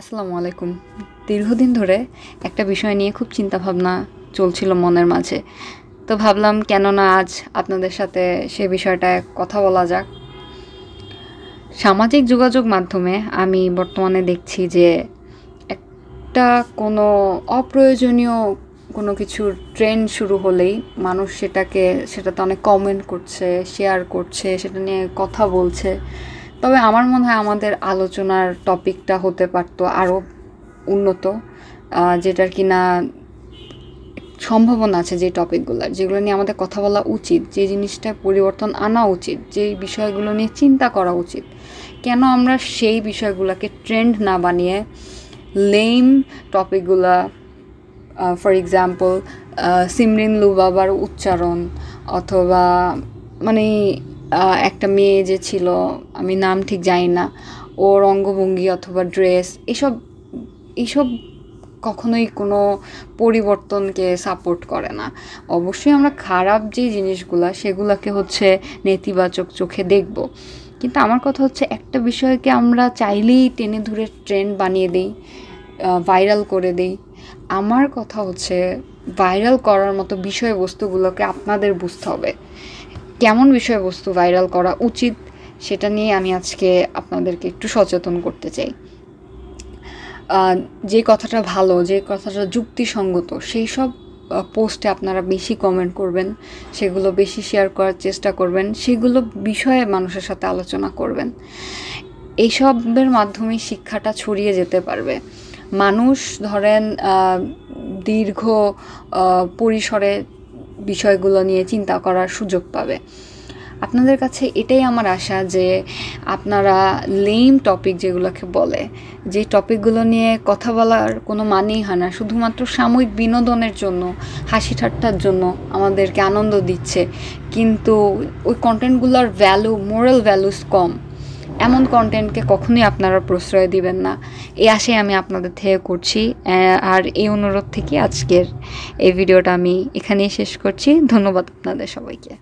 আসসালামু আলাইকুম। দীর্ঘদিন ধরে একটা বিষয় নিয়ে খুব চিন্তাভাবনা চলছিল মনের মাঝে। তো ভাবলাম কেন না আজ আপনাদের সাথে সে বিষয়টায় কথা বলা যাক। সামাজিক যোগাযোগ মাধ্যমে আমি বর্তমানে দেখছি যে একটা কোনো অপ্রয়োজনীয় কোনো কিছুর ট্রেন্ড শুরু হলেই মানুষ সেটাতে অনেক কমেন্ট করছে, শেয়ার করছে, সেটা নিয়ে কথা বলছে। তবে আমার মনে হয় আমাদের আলোচনার টপিকটা হতে পারতো আরও উন্নত, যেটার কিনা সম্ভাবনা আছে, যে টপিকগুলোর যেগুলো নিয়ে আমাদের কথা বলা উচিত, যে জিনিসটা পরিবর্তন আনা উচিত, যেই বিষয়গুলো নিয়ে চিন্তা করা উচিত। কেন আমরা সেই বিষয়গুলোকে ট্রেন্ড না বানিয়ে লেম টপিকগুলা, ফর এক্সাম্পল সিমরিন লু বাবার উচ্চারণ, অথবা মানে একটা মেয়ে যে ছিল, আমি নাম ঠিক জানি না, ওর অঙ্গভঙ্গি অথবা ড্রেস, এসব এইসব কখনোই কোনো পরিবর্তনকে সাপোর্ট করে না। অবশ্যই আমরা খারাপ যে জিনিসগুলো সেগুলোকে হচ্ছে নেতিবাচক চোখে দেখব, কিন্তু আমার কথা হচ্ছে একটা বিষয়কে আমরা চাইলেই টেনে ধরে ট্রেন্ড বানিয়ে দিই, ভাইরাল করে দিই। আমার কথা হচ্ছে ভাইরাল করার মতো বিষয়বস্তুগুলোকে আপনাদের বুঝতে হবে, কেমন বিষয়বস্তু ভাইরাল করা উচিত সেটা নিয়ে আমি আজকে আপনাদেরকে একটু সচেতন করতে চাই। যে কথাটা ভালো, যে কথাটা যুক্তিসঙ্গত, সেই সব পোস্টে আপনারা বেশি কমেন্ট করবেন, সেগুলো বেশি শেয়ার করার চেষ্টা করবেন, সেগুলো বিষয়ে মানুষের সাথে আলোচনা করবেন। এইসবের মাধ্যমে শিক্ষাটা ছড়িয়ে যেতে পারবে। মানুষ ধরেন দীর্ঘ পরিসরে বিষয়গুলো নিয়ে চিন্তা করার সুযোগ পাবে। আপনাদের কাছে এটাই আমার আশা যে আপনারা লেম টপিক যেগুলোকে বলে, যে টপিকগুলো নিয়ে কথা বলার কোনো মানেই হয় না, শুধুমাত্র সাময়িক বিনোদনের জন্য, হাসি ঠাট্টার জন্য আমাদেরকে আনন্দ দিচ্ছে, কিন্তু ওই কন্টেন্টগুলোর ভ্যালু, মোরাল ভ্যালুস কম, এমন কন্টেন্টকে কখনোই আপনারা প্রশ্রয় দিবেন না। এই আশায় আমি আপনাদের থেকে করছি, আর এই অনুরোধ থেকে আজকের এই ভিডিওটা আমি এখানেই শেষ করছি। ধন্যবাদ আপনাদের সবাইকে।